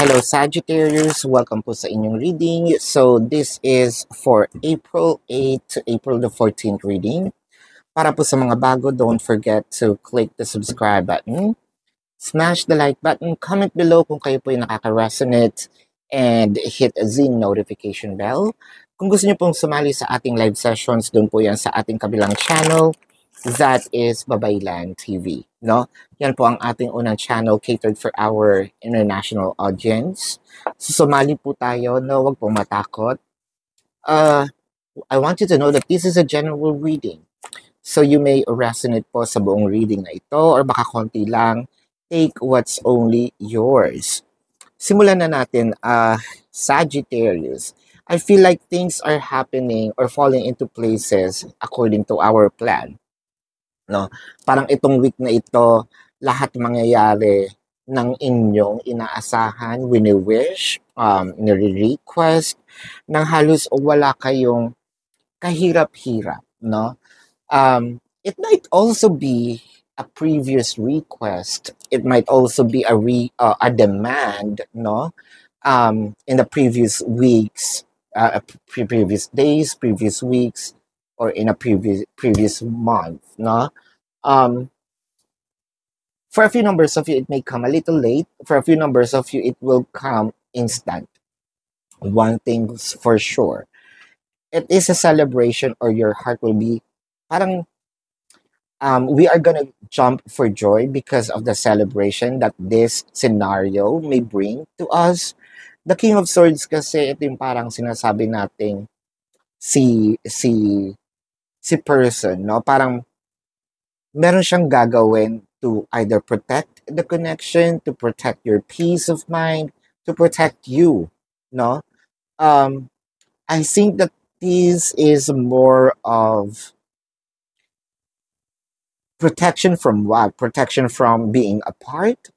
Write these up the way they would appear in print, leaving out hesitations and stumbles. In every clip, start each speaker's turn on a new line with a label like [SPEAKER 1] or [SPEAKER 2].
[SPEAKER 1] Hello Sagittarius, welcome po sa inyong reading. So this is for April 8 to April the 14th reading. Para po sa mga bago, don't forget to click the subscribe button, smash the like button, comment below kung kayo po yung nakaka-resonate, and hit the notification bell. Kung gusto niyo pong sumali sa ating live sessions, doon po yan sa ating kabilang channel. That is Babaylan TV, no? Yan po ang ating unang channel catered for our international audience. So, sumali po tayo, no? Huwag po matakot. I want you to know that this is a general reading. So, you may resonate po sa buong reading na ito or baka konti lang. Take what's only yours. Simulan na natin, Sagittarius. I feel like things are happening or falling into places according to our plan. No? Parang itong week na ito, lahat mangyayari ng inyong inaasahan, wini-wish, nire-request, nang halos wala kayong kahirap-hirap, no? It might also be a previous request. It might also be a demand, no? In the previous weeks, previous days, previous weeks, or in a previous month, no? For a few numbers of you, it may come a little late. For a few numbers of you, it will come instant. One thing's for sure. It is a celebration, or your heart will be parang we are gonna jump for joy because of the celebration that this scenario may bring to us. The King of Swords kasi ito yung parang sinasabi nating si person, no? Parang meron siyang gagawin to either protect the connection, to protect your peace of mind, to protect you, no? I think that this is more of protection from what? Protection from being apart.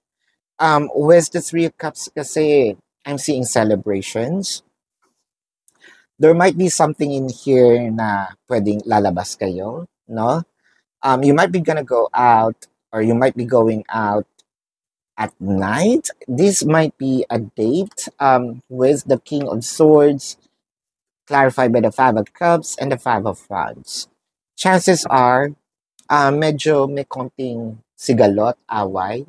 [SPEAKER 1] With the Three of Cups kasi, I'm seeing celebrations. There might be something in here na pwedeng lalabas kayo, no? You might be gonna go out, or you might be going out at night. This might be a date with the King of Swords, clarified by the Five of Cups and the Five of Wands. Chances are, medyo may konting sigalot, away,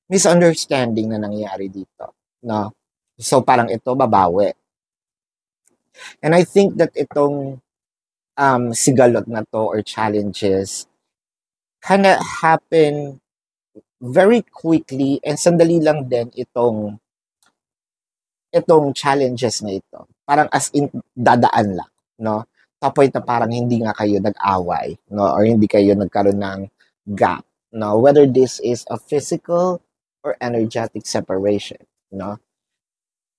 [SPEAKER 1] misunderstanding na nangyari dito, no? So parang ito babawi. And I think that itong sigalot na to or challenges kinda happen very quickly, and sandali lang din itong challenges na ito. Parang as in dadaan lang, no? To point na parang hindi nga kayo nag-away, no? Or hindi kayo nagkaroon ng gap, no? Whether this is a physical or energetic separation, no?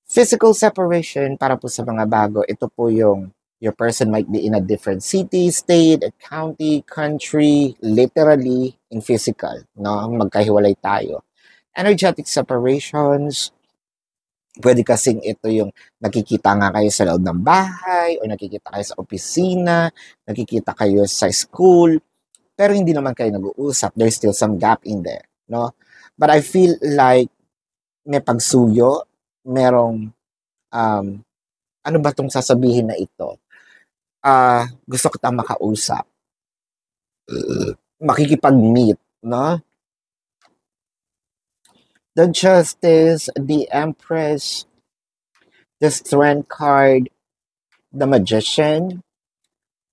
[SPEAKER 1] Physical separation, para po sa mga bago, ito po yung your person might be in a different city, state, county, country, literally in physical, no? Magkahiwalay tayo. Energetic separations, pwede kasing ito yung nakikita nga kayo sa loob ng bahay, o nakikita kayo sa opisina, nakikita kayo sa school, pero hindi naman kayo nag-uusap. There's still some gap in there, no? But I feel like may pagsuyo, merong ano ba tong sasabihin na ito? Gusto kita makausap. Makikipag-meet, no? The Justice, the Empress, the Strength card, the Magician,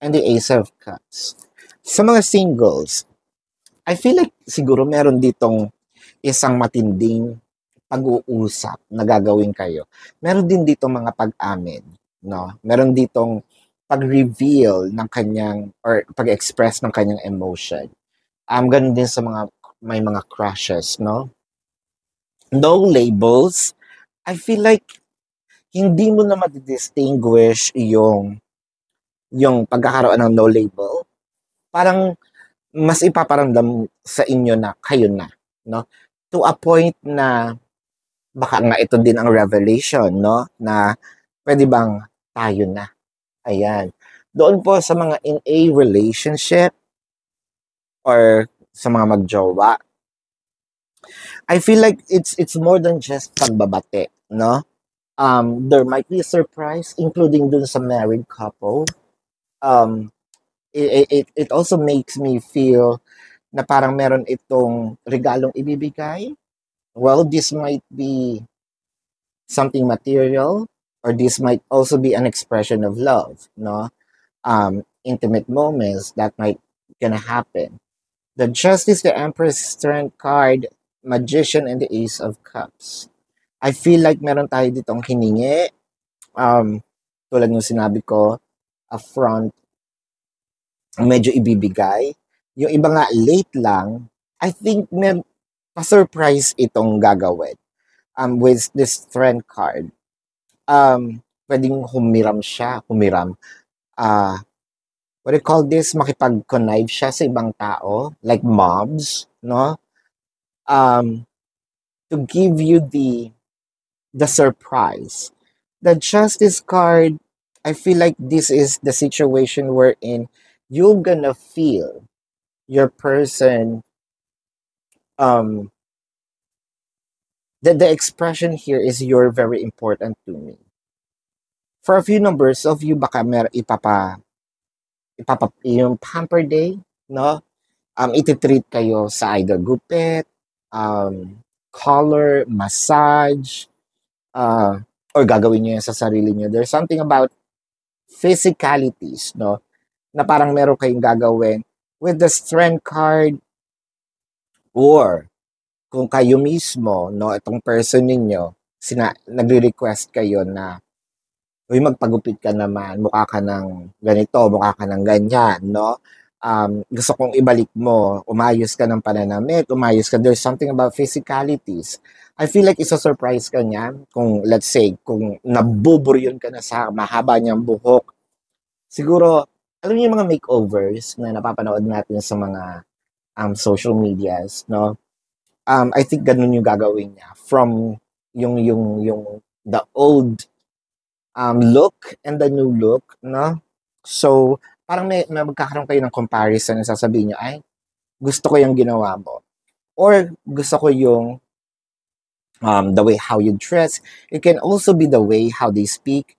[SPEAKER 1] and the Ace of Cups. Sa mga singles, I feel like siguro meron ditong isang matinding pag-uusap na gagawin kayo. Meron din dito mga pag-amin, no? Meron ditong pag-reveal ng kanyang or pag-express ng kanyang emotion. Ganun din sa may mga crushes, no? No labels. I feel like hindi mo na ma-distinguish yung pagkakaroon ng no label. Parang mas ipaparamdam sa inyo na kayo na, no? To a point na baka nga ito din ang revelation, no? Na pwede bang tayo na? Ayan. Doon po sa mga in a relationship or sa mga magjowa, I feel like it's more than just pagbabate, no? There might be a surprise, including dun sa married couple. Um, it also makes me feel na parang meron itong regalong ibibigay. Well, this might be something material, or this might also be an expression of love, no? Intimate moments that might gonna happen. The Justice, the Empress, Strength card, Magician, and the Ace of Cups. I feel like meron tayo ditong hiningi. Tulad ng sinabi ko, front, medyo ibibigay. Yung iba nga late lang, I think may pa-surprise itong gagawin. With this Strength card. Pwedeng humiram. What do you call this? Makipag-connive siya sa ibang tao, like mobs, no? To give you the surprise. The Justice card, I feel like this is the situation wherein you're gonna feel your person, um the expression here is you're very important to me. For a few numbers of you, baka yung pamper day, no? Iti-treat kayo sa either gupit, color, massage, or gagawin niyo yan sa sarili niyo. There's something about physicalities, no? Na parang meron kayong gagawin with the Strength card, or kung kayo mismo, no, itong person ninyo, nagre-request kayo na, uy, magpagupit ka naman, mukha ka ng ganito, mukha ka ng ganyan, no? Gusto kong ibalik mo, umayos ka ng pananamit, umayos ka. There's something about physicalities. I feel like isa-surprise ka niya kung, let's say, kung nabuburyon ka na sa mahaba niyang buhok. Siguro, alam niyo yung mga makeovers na napapanood natin sa mga social medias, no? I think ganun yung gagawin niya. From yung the old look and the new look, no? So, parang may magkakaroon kayo ng comparison na sasabihin niyo, ay, gusto ko yung ginawa mo. Or gusto ko yung the way how you dress. It can also be the way how they speak.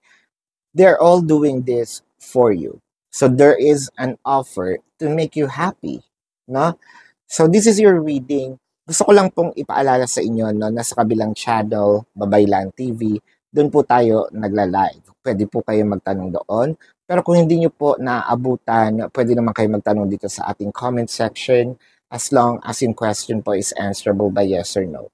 [SPEAKER 1] They're all doing this for you. So there is an offer to make you happy, no? So this is your reading. Gusto ko lang pong ipaalala sa inyo, no, na sa kabilang channel, Babaylan TV, doon po tayo nagla-live. Pwede po kayo magtanong doon. Pero kung hindi nyo po naaabutan, pwede naman kayo magtanong dito sa ating comment section, as long as yung question po is answerable by yes or no.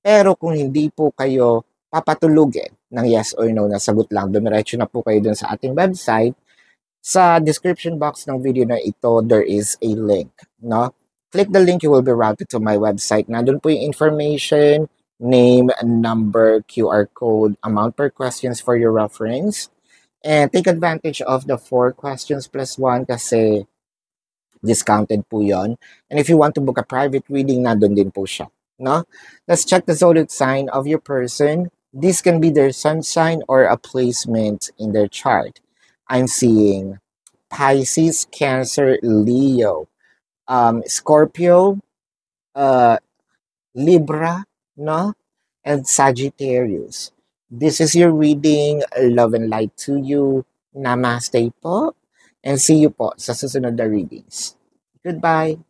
[SPEAKER 1] Pero kung hindi po kayo papatulugin ng yes or no na sagot lang, dumiretso na po kayo dun sa ating website. Sa description box ng video na ito, there is a link, no? Click the link, you will be routed to my website. Nandun po yung information, name, number, QR code, amount per questions for your reference. And take advantage of the 4 questions plus 1 kasi discounted po yon. And if you want to book a private reading, nandun din po siya, no? Let's check the zodiac sign of your person. This can be their sun sign or a placement in their chart. I'm seeing Pisces, Cancer, Leo, Scorpio, Libra, no? And Sagittarius. This is your reading. Love and light to you. Namaste po. And see you po sa susunod na readings. Goodbye.